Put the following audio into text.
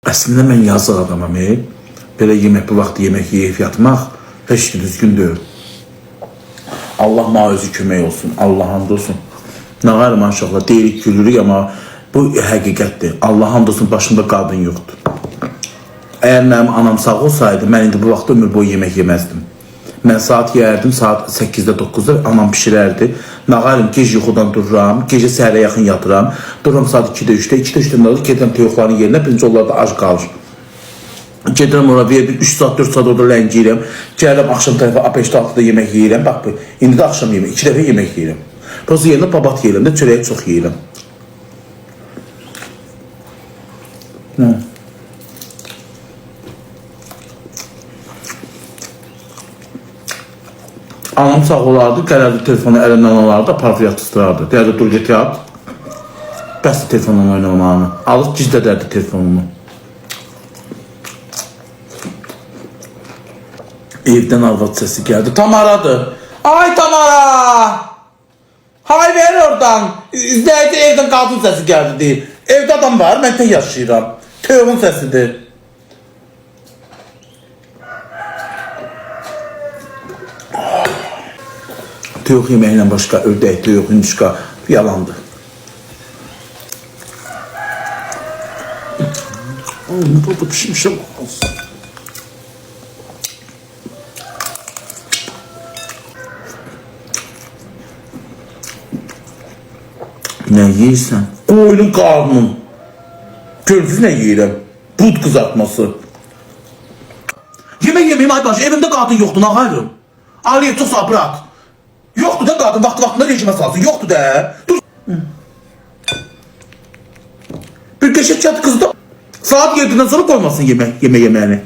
Əslində mən yazıq adamam. Belə yemək, bu vaxt yemək yeyib yatmaq heç də düzgün deyil. Allah mənə özü kömək olsun. Allah hamd olsun. Nə var maşallah deyirik, gülürük, amma bu həqiqətdir. Allah hamd olsun, başımda qadın yoxdur. Əgər mənim anam sağ olsaydı, mən indi bu vaxt ömür boyu yemək yeməzdim. Mən saat yeyərdim, saat 8-də 9-da anam pişirərdi. Nağarım, gec yuxudan dururam, gecə səhərə yaxın yatıram. Dururam saat 2-də 3-də, 2-də 3-də gedirəm toyuqların yerinə, birinci onlar da ac qalır. Gedirəm ora, 3 saat, 4 saat orada ləngiyirəm. Gəlirəm, axşam tərəfə 5-də 6-da yemək yeyirəm. Bax, indi də axşam yemək, 2 dəfə yemək yeyirəm. Burası yerində babat yeyirəm də, çörəyi çox yeyirəm. Anam sağ olardı, gələrdi telefonu əlindən alardı, aparıb yatışdırardı. Deyərdi, dur get yat. Bəs telefonla oynamağını. Alıb gizlədərdi telefonunu. Evdən arvad səsi gəldi. Tamaradır. Ay Tamara! Hay ver oradan. İzləyici evdən qadın səsi gəldi deyir. Evdə adam var, mən tək yaşayıram. Tövün səsidir. Tövük yeməklə başqa, ördək, tövük, hündüşqa yalandır. Bu pişmişim. Ne yiyirsən? Qoyunun qarnın. Gördünüz ne yiyirəm? Bud kızartması. Yemək yeməyim ay başı, evimdə qadın yoxdur, nə qayırım? Aliyə çox sağ bırak. Yoxdur da qadın, vaxtında rejimə salsın, yoxdur da. Dur. Bir qəşək çatı kızdı. Saat 7'den sonra koymasın yemeğini.